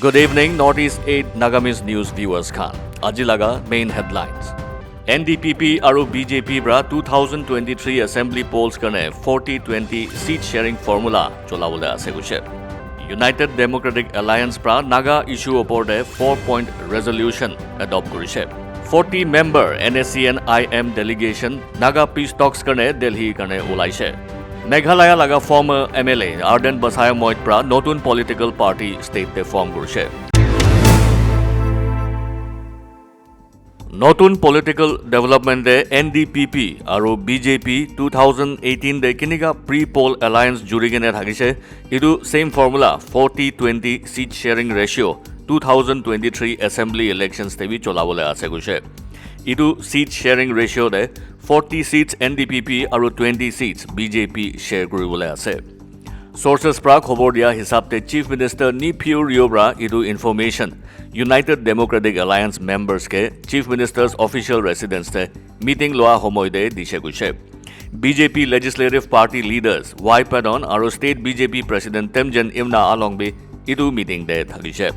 Good evening, Northeast 8 Nagamis News viewers Khan. Ajilaga main headlines. NDPP aru BJP bra 2023 assembly polls kane 40-20 seat sharing formula cholabole ase guche. United Democratic Alliance pra Naga issue oporde 4-point resolution adopt gurise. 40 member NSCN-IM delegation Naga peace talks kane Delhi kane ulaise. Meghalaya laga former MLA Arden Basaya Moit pra notun political party state te form gurise. Notun political development de NDPP aru BJP 2018 de kiniga pre-poll alliance jurigene thagise idu same formula 40-20 seat sharing ratio 2023 assembly elections te bi cholabole ase guise. Idu seat sharing ratio de 40 seats NDPP aru 20 seats BJP share kuribole ase. Sources pra khobor dia hisab te Chief Minister Neiphiu Rio bra idu information United Democratic Alliance members ke Chief Minister's official residence te meeting loa homoy de dishe guise. BJP legislative party leaders Y Padon aru state BJP president Temjen Imna along bi idu meeting de thagise.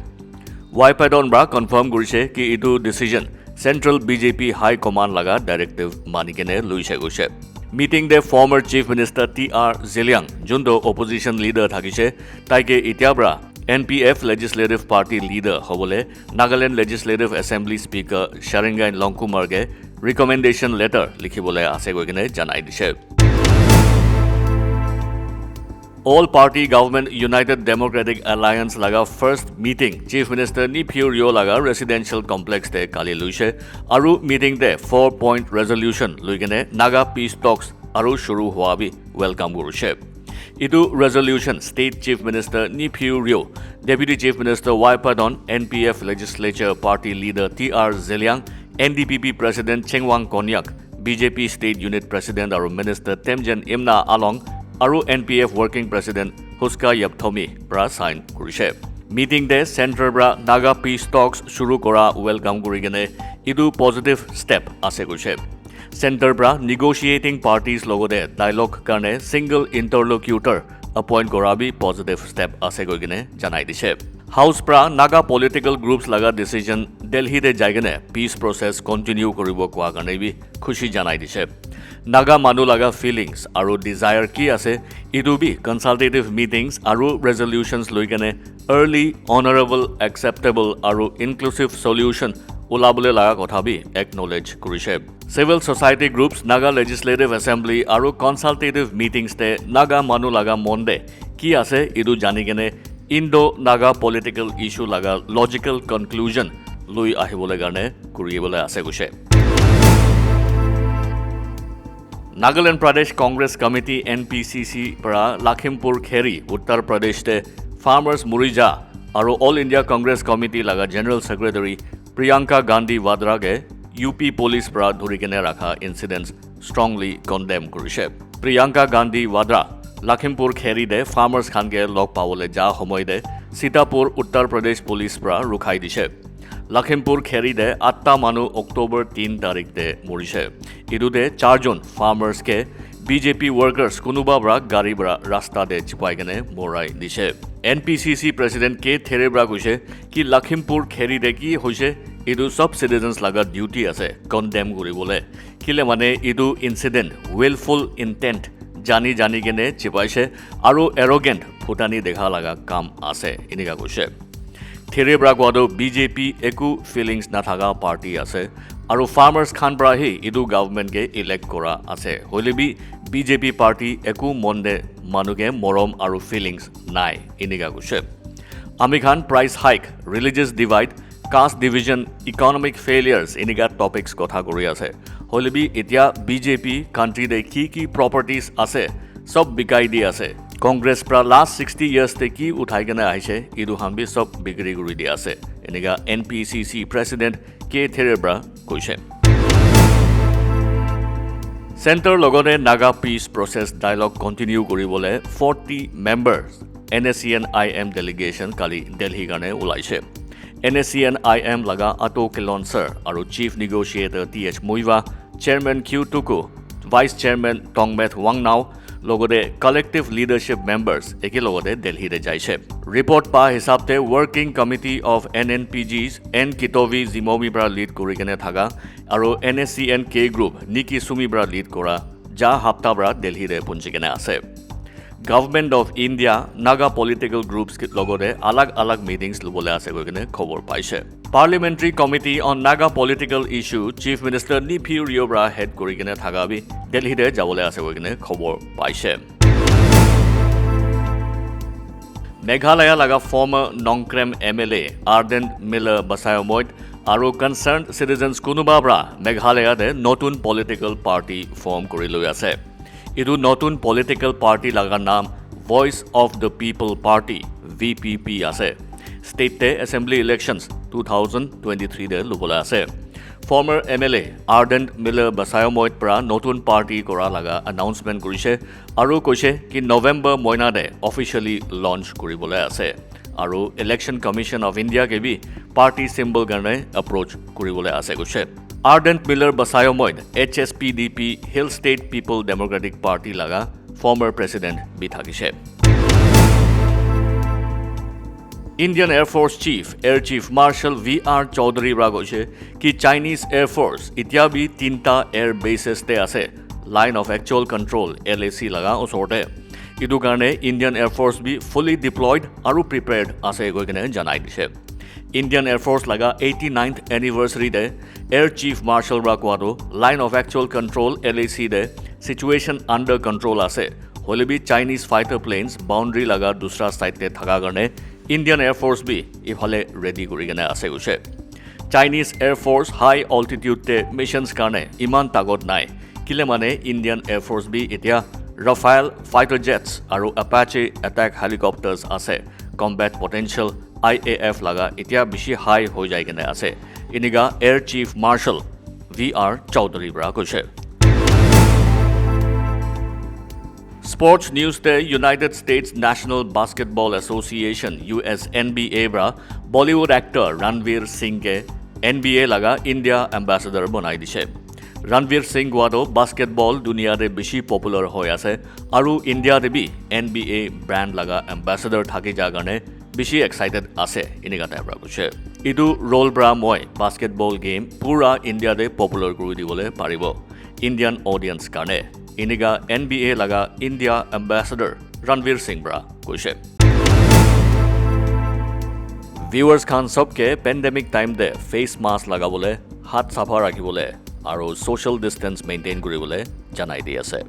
Y Padon bra confirm gurise ki idu decision Central BJP High Command laga directive manikene luise guise. Meeting the former Chief Minister T.R. Zeliang, Jundo opposition leader thagise, taike itiabra NPF Legislative Party leader hobole Nagaland Legislative Assembly Speaker Sharingain Longkumar ge recommendation letter likhibole ase goigene janai dise. All Party Government United Democratic Alliance laga first meeting Chief Minister Neiphiu Rio laga residential complex te kali luise aru meeting de 4-point resolution luigene Naga peace talks aru shuru hua bi welcome gurise. Idu resolution State Chief Minister Neiphiu Rio, Deputy Chief Minister Y Padon, NPF Legislature Party Leader T.R. Zeliang, NDPP President Chengwang Konyak, BJP State Unit President aru Minister Temjen Imna along aru NPF Working President Huska Yapthomi pra sign kurise. Meeting de center bra Naga peace talks shuru kora welcome kurigene idu positive step ase guise. Center bra negotiating parties logode dialogue karne single interlocutor appoint kora bi positive step ase goigene janai dise. House pra Naga political groups laga decision Delhi de jaigene peace process continue koribo kwa karne bi khushi janai dise. Naga manu laga feelings aru desire ki ase idu bi consultative meetings aru resolutions loigene early honorable acceptable aru inclusive solution ulabole laga kotha bi acknowledge kurise. Civil society groups Naga Legislative Assembly aru consultative meetings te Naga manu laga monde ki ase idu janigene Indo-Naga political issue laga logical conclusion lui ahibole garne kuribole ase guise. Nagaland Pradesh Congress Committee NPCC para Lakhimpur Kheri Uttar Pradesh te Farmers Murija aru All India Congress Committee laga General Secretary Priyanka Gandhi Vadra ge UP Police pra dhurikene rakha incidents strongly condemn kurise. Priyanka Gandhi Vadra Lakhimpur Kheri de farmers khan ge log pawole ja homoy de Sitapur Uttar Pradesh Police pra rukhai dise. Lakhimpur Kheri de 8 manu October 3 tarik de morise. Idu de 4 jon farmers ke BJP workers kunuba bra gari bra rasta de chipai gene morai dise. NPCC President K Therebra guise ki Lakhimpur Kheri de ki hoise idu sub citizens laga duty ase condemn kuribole. Kile mane idu incident willful intent jani gene chipaise aru arrogant phutani dekha laga kam ase iniga guise. Therebra gwado BJP eku feelings na thaga party ase aru farmers khan bra hi idu government ge elect kora ase hoilebi BJP party eku monde manuge morom aru feelings nai iniga guise. Ami Khan price hike, religious divide, caste division, economic failures iniga topics kotha kori ase. Hoilebi etia BJP country de ki properties ase sob bikai di ase. Congress pra last 60 years te ki uthai gena aise idu han bi sob bigri guri di ase. Eniga NPCC President K Therebra koise. Center logone Naga peace process dialogue continue koribole 40 members NSCN-IM delegation kali Delhi gane ulaise. NSCN-IM laga Ato Kilon Sir aru Chief Negotiator T.H. Muiva, Chairman Q Tuku, Vice Chairman Tongmet Wangnao, লগতে collective leadership members একেলগতে দিল্লীৰে যাইছে report পা হিচাপতে working committee of NNPGs N Kitovi Zhimomi পৰা lead কৰি কেনে থাকা আৰু NSCN-K গ্ৰুপ নিকি সুমি পৰা লিড কৰা যা হাপ্তা পৰা দিল্লীৰে পুঞ্জি কেনে আছে government of India Naga political groups লগতে আলাগ মিটিংছ ল'বলৈ আছে গৈ কিনে খবৰ পাইছে parliamentary committee on Naga political issue chief minister nephew Rio' পৰা হেড কৰি কিনে থাকাবি দিল্লীতে যাবলৈ আছে গৈ কিনে খবৰ পাইছে মেঘালয়া লগা former Nongkrem MLA Ardent Miller বাছায়মইড আৰু কনচাৰ্ণ চিটিজেনছ কোনোবা পৰা মেঘালয়াতে নতুন পলিটিকেল পাৰ্টি ফৰ্ম কৰি লৈ আছে এইটো নতুন পলিটিকেল পাৰ্টি লগাৰ নাম voice of the people party VPP আছে ষ্টেটে এছেম্বলি ইলেকশ্যনছ 2023 ল'বলৈ আছে ফৰ্মাৰ MLA আৰ্ডেণ্ট মিলাৰ বাছায়মইড পৰা নতুন পাৰ্টি কৰা লগা এনাউন্সমেণ্ট কৰিছে আৰু কৈছে কি নৱেম্বৰ মহিনাতে অফিচিয়েলি লঞ্চ কৰিবলৈ আছে আৰু ইলেকশ্যন কমিশ্যন অফ ইণ্ডিয়াকে বি পাৰ্টি চিম্বল কাৰণে এপ্ৰ'চ কৰিবলৈ আছে কৈছে Ardent Miller Basaiawmoit HSPDP hill state people democratic party লগা ফৰ্মাৰ প্ৰেছিডেণ্ট বি থাকিছে Indian air force air chief marshal VR Chaudhari পৰা কৈছে কি চাইনিজ এয়াৰফ'ৰ্চ এতিয়া বি 3টা এয়াৰ বেছেছতে আছে line of actual control LAC লগা ওচৰতে এইটো কাৰণে ইণ্ডিয়ান এয়াৰফ'ৰ্চ বি ফুলি ডিপ্লয়ড আৰু প্ৰিপেয়াৰ্ড আছে গৈ কিনে জনাই দিছে ইণ্ডিয়ান এয়াৰফ'ৰ্চ লগা 89th এনিভাৰ্চাৰীতে এয়াৰ চিফ মাৰ্শ্বেল পৰা কোৱাটো line of actual control LAC the situation under control আছে হ'লে বি চাইনিজ ফাইটাৰ প্লেনছ বাউণ্ডাৰী লগা দুসৰা ছাইডতে থকা কাৰণে ইণ্ডিয়ান এয়াৰফ'ৰ্চ বি ইফালে ৰেডি কৰি কেনে আছে গৈছে চাইনিজ এয়াৰফ'ৰ্চ হাই অল্টিটিউডতে মিছনছ কাৰণে ইমান তাগত নাই কিলে মানে ইণ্ডিয়ান এয়াৰফ'ৰ্চ বি এতিয়া ৰাফায়েল ফাইটাৰ জেটছ আৰু এপাচে এটেক হেলিকপ্টাৰ্ছ আছে কম্বেট পটেঞ্চিয়েল IAF লগা এতিয়া বেছি হাই হৈ যায় কেনে আছে এনেকা air chief marshal VR Chaudhari পৰা কৈছে স্পৰ্টছ নিউজতে united states national basketball association USNBA পৰা বলিউড এক্টৰ ৰণবীৰ সিংকে NBA লগা ইণ্ডিয়া এম্বেছাডৰ বনাই দিছে ৰণবীৰ সিং গোৱাটো বাস্কেটবল দুনিয়াতে বেছি পপুলাৰ হৈ আছে আৰু ইণ্ডিয়াতে বি NBA ব্ৰেণ্ড লগা এম্বেছাডৰ থাকি যোৱাৰ কাৰণে বেছি এক্সাইটেড আছে এনেকুৱা টাইপৰ কৈছে এইটো ৰোল পৰা মই বাস্কেটবল গেম পুৰা ইণ্ডিয়াতে পপুলাৰ কৰি দিবলৈ পাৰিব ইণ্ডিয়ান অডিয়েন্স কাৰণে এনেকা NBA লগা ইণ্ডিয়া এম্বেছাডৰ ৰণবীৰ সিং পৰা কৈছে ভিউৱাৰ্ছ খান সবকে পেণ্ডেমিক টাইম দে ফেচ মাস্ক লগাবলৈ হাত চাফা ৰাখিবলৈ আৰু ছ'চিয়েল ডিষ্টেন্স মেইনটেইন কৰিবলৈ জনাই দি আছে